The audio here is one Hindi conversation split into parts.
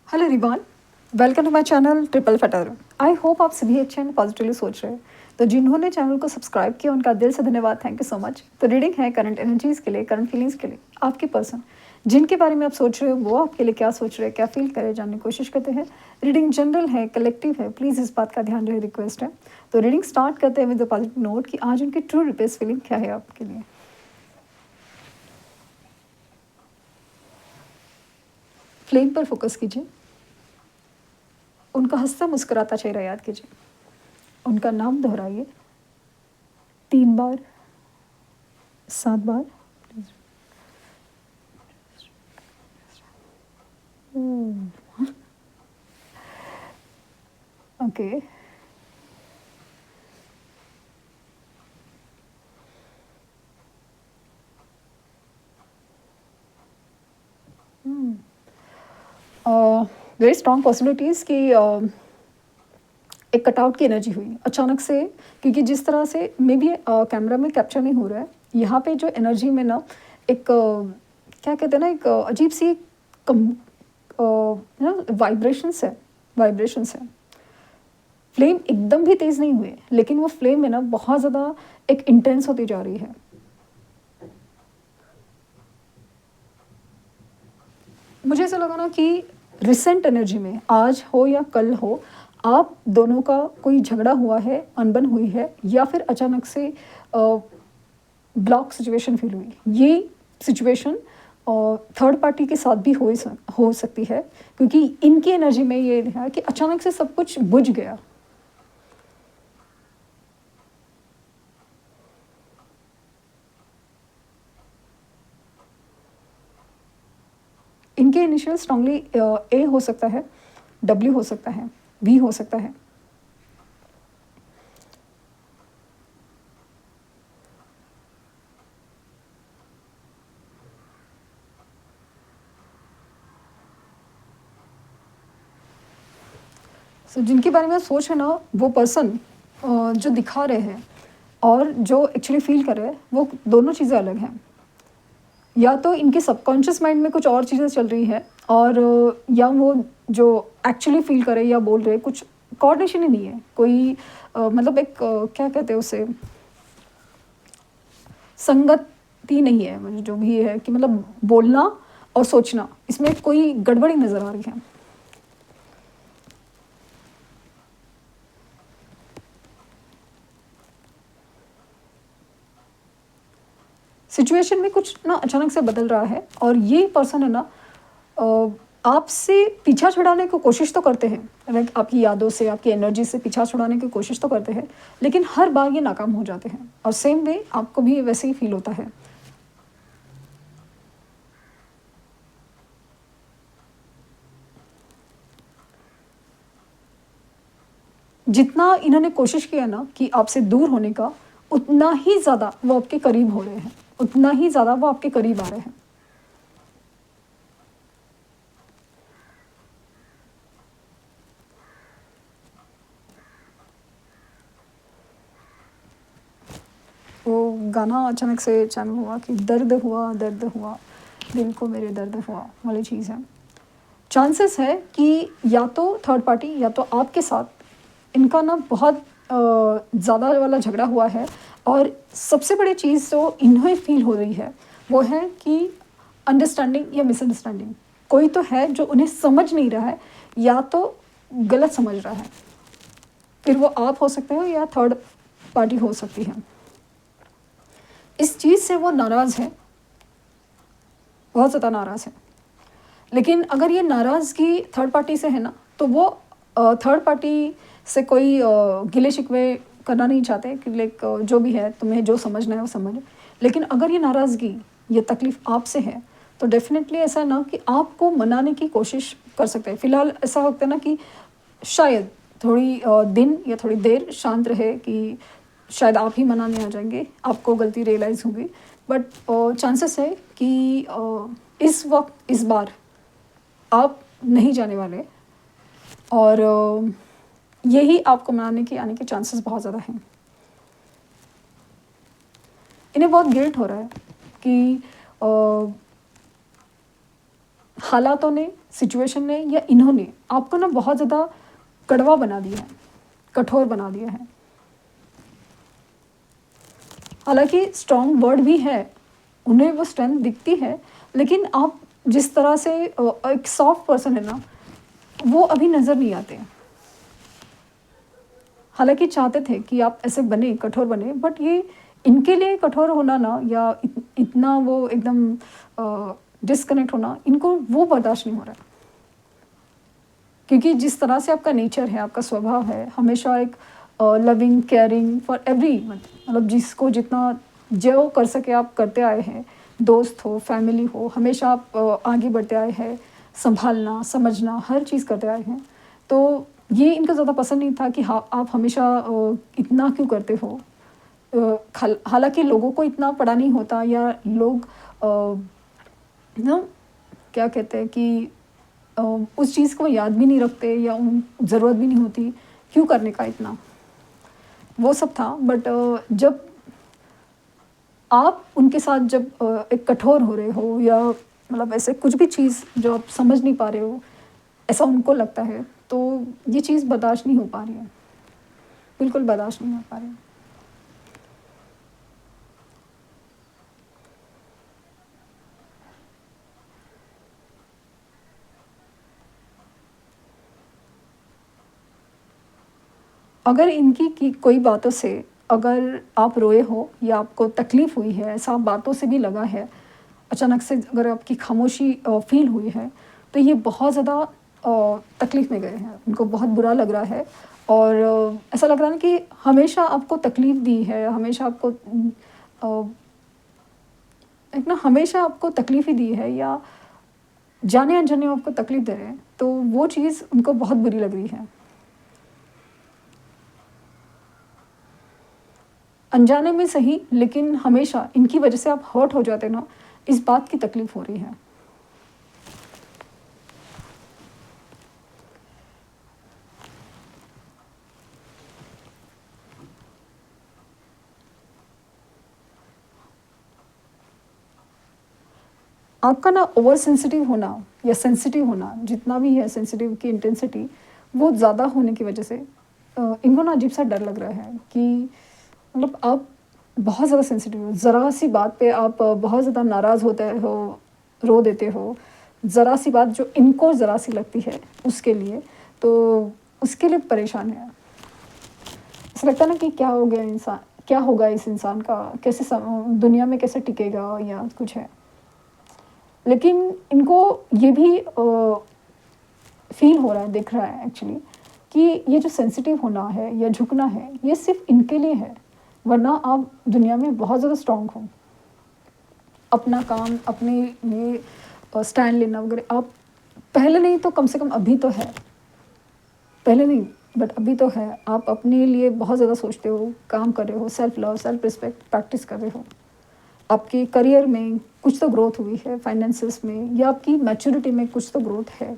Hello everyone, welcome to my channel triple फटर। आई होप आप सभी अच्छे एंड पॉजिटिवली सोच रहे हैं। तो जिन्होंने चैनल को सब्सक्राइब किया उनका दिल से धन्यवाद, थैंक यू सो मच। तो रीडिंग है करंट एनर्जीज के लिए, करंट फीलिंग्स के लिए। आपकी पर्सन जिनके बारे में आप सोच रहे हो वो आपके लिए क्या सोच रहे हैं, क्या फील करे, जानने की कोशिश करते हैं। रीडिंग जनरल है, कलेक्टिव है, प्लीज़ इस बात का ध्यान रहे, रिक्वेस्ट है। तो रीडिंग स्टार्ट करते हैं विद द पॉजिटिव नोट कि आज उनकी ट्रू रिपेस फीलिंग क्या है आपके लिए। फ्लेम पर फोकस कीजिए, उनका हंसता मुस्कुराता चेहरा याद कीजिए, उनका नाम दोहराइए 3 बार, 7 बार। ओके, वेरी स्ट्रॉन्ग पॉसिबिलिटीज़ कि एक कटआउट की एनर्जी हुई अचानक से, क्योंकि जिस तरह से मे बी कैमरा में कैप्चर नहीं हो रहा है, यहाँ पे जो एनर्जी में ना एक क्या कहते हैं ना, एक अजीब सी कम वाइब्रेशंस है, वाइब्रेशंस है। फ्लेम एकदम भी तेज़ नहीं हुए, लेकिन वो फ्लेम है ना बहुत ज़्यादा एक इंटेंस होती जा रही है। मुझे ऐसा लगा ना कि रिसेंट एनर्जी में, आज हो या कल हो, आप दोनों का कोई झगड़ा हुआ है, अनबन हुई है, या फिर अचानक से ब्लॉक सिचुएशन फील हुई। ये सिचुएशन थर्ड पार्टी के साथ भी हो सकती है, क्योंकि इनकी एनर्जी में ये है कि अचानक से सब कुछ बुझ गया। इनके इनिशियल स्ट्रांगली ए हो सकता है, डब्ल्यू हो सकता है, वी हो सकता है। सो जिनके बारे में सोच है ना, वो पर्सन जो दिखा रहे हैं और जो एक्चुअली फील कर रहे हैं, वो दोनों चीज़ें अलग हैं। या तो इनके सबकॉन्शियस माइंड में कुछ और चीज़ें चल रही है, और या वो जो एक्चुअली फील करे या बोल रहे कुछ कोऑर्डिनेशन ही नहीं है, कोई मतलब एक क्या कहते हैं उसे, संगति नहीं है। मतलब जो भी है कि मतलब बोलना और सोचना, इसमें कोई गड़बड़ी नज़र आ रही है। सिचुएशन में कुछ ना अचानक से बदल रहा है, और ये पर्सन है ना आपसे पीछा छुड़ाने की कोशिश तो करते हैं, लाइक आपकी यादों से, आपकी एनर्जी से पीछा छुड़ाने की कोशिश तो करते हैं, लेकिन हर बार ये नाकाम हो जाते हैं। और सेम वे आपको भी वैसे ही फील होता है। जितना इन्होंने कोशिश किया ना कि आपसे दूर होने का, उतना ही ज़्यादा वो आपके करीब हो रहे हैं, उतना ही ज़्यादा वो आपके करीब आ रहे हैं। वो गाना अचानक से चैनल हुआ कि दर्द हुआ, दिल को मेरे दर्द हुआ वाली चीज़ है। चांसेस है कि या तो थर्ड पार्टी या तो आपके साथ इनका ना बहुत ज़्यादा वाला झगड़ा हुआ है, और सबसे बड़ी चीज़ जो इन्हें फील हो रही है वो है कि अंडरस्टैंडिंग या मिसअंडरस्टैंडिंग, कोई तो है जो उन्हें समझ नहीं रहा है, या तो गलत समझ रहा है। फिर वो आप हो सकते हो या थर्ड पार्टी हो सकती है। इस चीज़ से वो नाराज़ है, बहुत ज़्यादा नाराज़ है। लेकिन अगर ये नाराज़गी थर्ड पार्टी से है ना, तो वो थर्ड पार्टी से कोई गिले शिकवे करना नहीं चाहते कि लाइक जो भी है तुम्हें जो समझना है वो समझ। लेकिन अगर ये नाराज़गी, ये तकलीफ़ आपसे है, तो डेफिनेटली ऐसा ना कि आपको मनाने की कोशिश कर सकते हैं। फ़िलहाल ऐसा होता है ना कि शायद थोड़ी दिन या थोड़ी देर शांत रहे, कि शायद आप ही मनाने आ जाएंगे, आपको गलती रियलाइज़ होगी। बट चांसेस है कि इस वक्त, इस बार आप नहीं जाने वाले, और यही आपको मनाने के आने के चांसेस बहुत ज़्यादा हैं। इन्हें बहुत गिल्ट हो रहा है कि हालातों ने, सिचुएशन ने या इन्होंने आपको ना बहुत ज़्यादा कड़वा बना दिया है, कठोर बना दिया है। हालाँकि स्ट्रॉन्ग वर्ड भी है, उन्हें वो स्ट्रेंथ दिखती है, लेकिन आप जिस तरह से एक सॉफ्ट पर्सन है ना, वो अभी नज़र नहीं आते। हालाँकि चाहते थे कि आप ऐसे बने, कठोर बने, बट ये इनके लिए कठोर होना ना या इतना वो एकदम डिस्कनेक्ट होना, इनको वो बर्दाश्त नहीं हो रहा है। क्योंकि जिस तरह से आपका नेचर है, आपका स्वभाव है, हमेशा एक लविंग, केयरिंग फॉर एवरीवन, मतलब जिसको जितना जो कर सके आप करते आए हैं। दोस्त हो, फैमिली हो, हमेशा आप आगे बढ़ते आए हैं, संभालना, समझना, हर चीज़ करते आए हैं। तो ये इनको ज़्यादा पसंद नहीं था कि हाँ, आप हमेशा इतना क्यों करते हो? हालाँकि लोगों को इतना पड़ा नहीं होता या लोग ना क्या कहते हैं कि उस चीज़ को याद भी नहीं रखते या उन ज़रूरत भी नहीं होती, क्यों करने का इतना? वो सब था। बट जब आप उनके साथ जब एक कठोर हो रहे हो या मतलब ऐसे कुछ भी चीज़ जो आप समझ नहीं पा रहे हो, ऐसा उनको लगता है, तो ये चीज़ बर्दाश्त नहीं हो पा रही है, बिल्कुल बर्दाश्त नहीं हो पा रही है। अगर इनकी की कोई बातों से अगर आप रोए हो या आपको तकलीफ़ हुई है, ऐसा बातों से भी लगा है, अचानक से अगर आपकी खामोशी फ़ील हुई है, तो ये बहुत ज़्यादा तकलीफ़ में गए हैं। उनको बहुत बुरा लग रहा है और ऐसा लग रहा है ना कि हमेशा आपको तकलीफ़ दी है, हमेशा आपको अ, एक ना हमेशा आपको तकलीफ़ ही दी है या जाने-अनजाने आपको तकलीफ़ दे रहे हैं, तो वो चीज़ उनको बहुत बुरी लग रही है। अनजाने में सही, लेकिन हमेशा इनकी वजह से आप हर्ट हो जाते हो ना, इस बात की तकलीफ़ हो रही है। आपका ना ओवर सेंसिटिव होना या सेंसिटिव होना, जितना भी है सेंसिटिव की इंटेंसिटी, वो ज़्यादा होने की वजह से इनको ना अजीब-सा डर लग रहा है कि मतलब आप बहुत ज़्यादा सेंसिटिव हो। ज़रा-सी बात पे आप बहुत ज़्यादा नाराज़ होते हो, रो देते हो। ज़रा-सी बात जो इनको ज़रा-सी लगती है उसके लिए, तो उसके लिए परेशान है। ऐसा लगता है ना कि क्या हो गया इंसान, क्या होगा इस इंसान का? कैसे दुनिया में कैसे टिकेगा या कुछ है। लेकिन इनको ये भी फ़ील हो रहा है, दिख रहा है एक्चुअली कि ये जो सेंसिटिव होना है या झुकना है, ये सिर्फ़ इनके लिए है, वरना आप दुनिया में बहुत ज़्यादा स्ट्रॉन्ग हो। अपना काम, अपने लिए स्टैंड लेना वगैरह आप पहले नहीं तो कम से कम अभी तो है। पहले नहीं, बट अभी तो है। आप अपने लिए बहुत ज़्यादा सोचते हो, काम कर रहे हो, self love, self respect practice कर रहे हो। आपके करियर में कुछ तो ग्रोथ हुई है, फाइनेंसेस में या आपकी मैच्योरिटी में कुछ तो ग्रोथ है।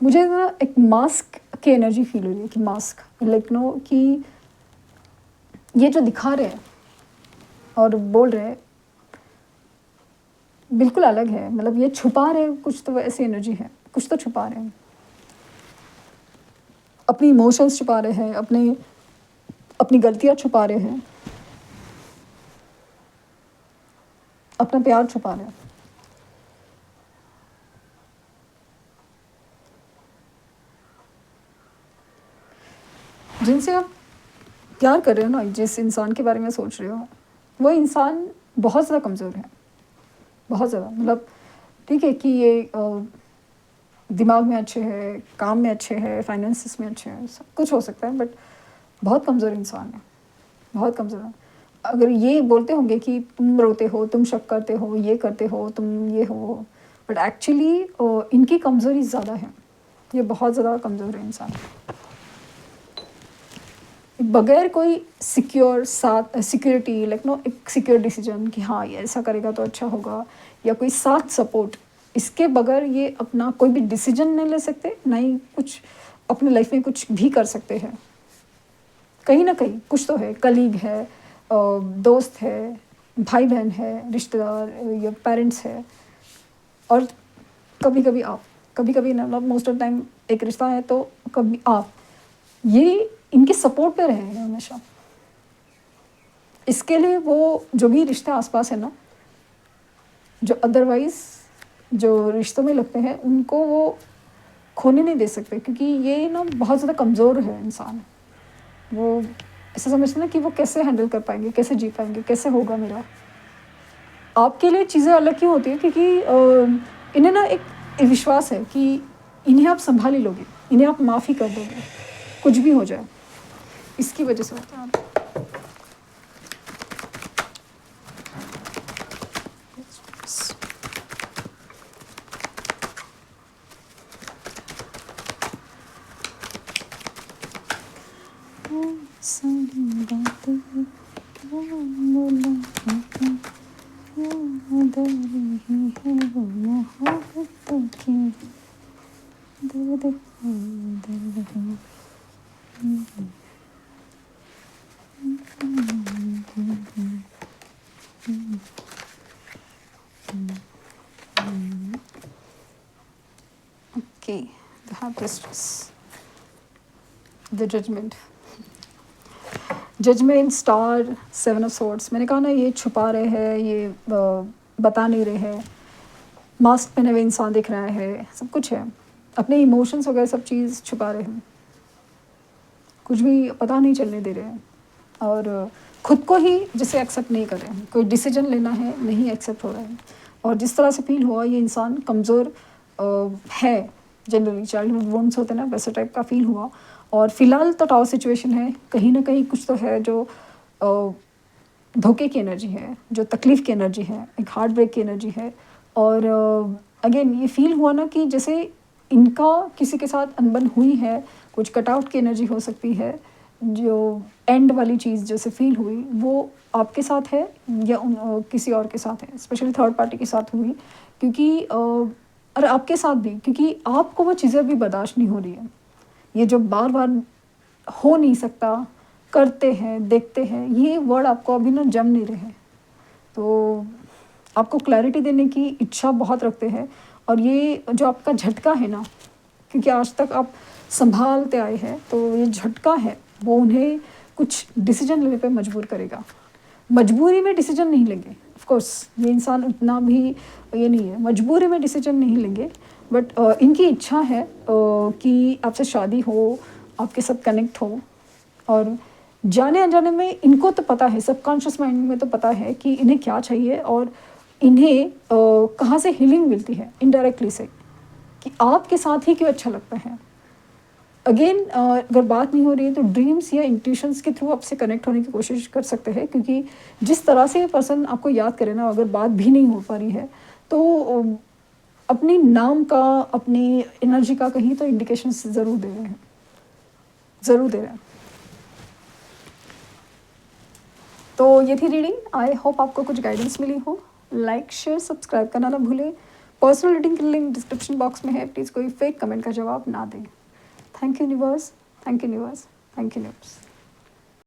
मुझे ना एक मास्क की एनर्जी फ़ील हो रही है कि मास्क लाइक नो कि ये जो दिखा रहे हैं और बोल रहे हैं, बिल्कुल अलग है। मतलब ये छुपा रहे हैं, कुछ तो ऐसी एनर्जी है, कुछ तो छुपा रहे हैं। अपनी इमोशंस छुपा रहे हैं, अपनी गलतियाँ छुपा रहे हैं, अपना प्यार छुपा रहे हैं। जिनसे आप प्यार कर रहे हो ना, जिस इंसान के बारे में सोच रहे हो, वो इंसान बहुत ज़्यादा कमज़ोर है, बहुत ज़्यादा। मतलब ठीक है कि ये दिमाग में अच्छे हैं, काम में अच्छे हैं, फाइनेंसेस में अच्छे हैं, सब कुछ हो सकता है, बट बहुत कमज़ोर इंसान है, बहुत कमज़ोर है। अगर ये बोलते होंगे कि तुम रोते हो, तुम शक करते हो, ये करते हो, तुम ये हो, बट एक्चुअली इनकी कमज़ोरी ज़्यादा है। ये बहुत ज़्यादा कमज़ोर है इंसान। बगैर कोई सिक्योर साथ सिक्योरिटी लाइक नो एक सिक्योर डिसीजन कि हाँ, ये ऐसा करेगा तो अच्छा होगा या कोई साथ सपोर्ट, इसके बगैर ये अपना कोई भी डिसीजन नहीं ले सकते, ना ही कुछ अपने लाइफ में कुछ भी कर सकते हैं। कहीं ना कहीं कुछ तो है, कलीग है, दोस्त है, भाई बहन है, रिश्तेदार या पेरेंट्स है, और कभी कभी आप, कभी कभी ना, मतलब मोस्ट ऑफ टाइम एक रिश्ता है तो कभी आप, ये इनके सपोर्ट पे रहेंगे हमेशा। इसके लिए वो जो भी रिश्ते आसपास है ना, जो अदरवाइज जो रिश्तों में लगते हैं, उनको वो खोने नहीं दे सकते, क्योंकि ये ना बहुत ज़्यादा कमज़ोर है इंसान। वो ऐसा समझते ना कि वो कैसे हैंडल कर पाएंगे, कैसे जी पाएंगे, कैसे होगा मेरा। आपके लिए चीज़ें अलग क्यों होती है, क्योंकि इन्हें ना एक विश्वास है कि इन्हें आप संभाल ही लोगे, इन्हें आप माफ़ी कर दोगे, कुछ भी हो जाए, इसकी वजह से होता है। Okay, the High the Judgment. Judgment, star, 7 of swords. मैंने कहा ना, ये छुपा रहे हैं, ये बता नहीं रहे हैं, मास्क पहने हुए इंसान दिख रहा है, सब कुछ है, अपने इमोशंस वगैरह सब चीज़ छुपा रहे हैं, कुछ भी पता नहीं चलने दे रहे हैं, और खुद को ही जैसे एक्सेप्ट नहीं कर रहे हैं। कोई डिसीजन लेना है, नहीं एक्सेप्ट हो रहा है, और जिस तरह से फील हुआ, ये इंसान कमज़ोर है। जनरली चाइल्डहुड वुंड्स होते हैं ना, वैसे टाइप का फील हुआ, और फिलहाल तो टावर सिचुएशन है, कहीं ना कहीं कुछ तो है जो धोखे की एनर्जी है, जो तकलीफ़ की एनर्जी है, एक हार्ट ब्रेक की एनर्जी है। और अगेन ये फील हुआ ना कि जैसे इनका किसी के साथ अनबन हुई है, कुछ कटआउट की एनर्जी हो सकती है, जो एंड वाली चीज़ जैसे फील हुई वो आपके साथ है या किसी और के साथ है, स्पेशली थर्ड पार्टी के साथ हुई, क्योंकि और आपके साथ भी, क्योंकि आपको वो चीज़ें अभी बर्दाश्त नहीं हो रही है। ये जो बार बार हो नहीं सकता, करते हैं, देखते हैं, ये वर्ड आपको अभी ना जम नहीं रहे, तो आपको क्लैरिटी देने की इच्छा बहुत रखते हैं। और ये जो आपका झटका है ना, क्योंकि आज तक आप संभालते आए हैं, तो ये झटका है वो उन्हें कुछ डिसीजन लेने पे मजबूर करेगा। मजबूरी में डिसीजन नहीं लेंगे, ऑफ कोर्स ये इंसान उतना भी ये नहीं है, मजबूरी में डिसीजन नहीं लेंगे, बट इनकी इच्छा है कि आपसे शादी हो, आपके साथ कनेक्ट हो, और जाने अनजाने में इनको तो पता है, सबकॉन्शियस माइंड में तो पता है कि इन्हें क्या चाहिए, और इन्हें कहाँ से हीलिंग मिलती है इनडायरेक्टली से, कि आपके साथ ही क्यों अच्छा लगता है। अगेन अगर बात नहीं हो रही है तो ड्रीम्स या इंट्यूशंस के थ्रू आपसे कनेक्ट होने की कोशिश कर सकते हैं, क्योंकि जिस तरह से ये पर्सन आपको याद करे ना, अगर बात भी नहीं हो पा रही है तो अपनी नाम का, अपनी एनर्जी का कहीं तो इंडिकेशंस ज़रूर दे रहे हैं, ज़रूर दे रहे हैं। तो ये थी रीडिंग, आई होप आपको कुछ गाइडेंस मिली हो। लाइक, शेयर, सब्सक्राइब करना ना भूलें। पर्सनल रीडिंग की लिंक डिस्क्रिप्शन बॉक्स में है, प्लीज़ कोई फेक कमेंट का जवाब ना दें। Thank you universe, thank you universe, thank you universe.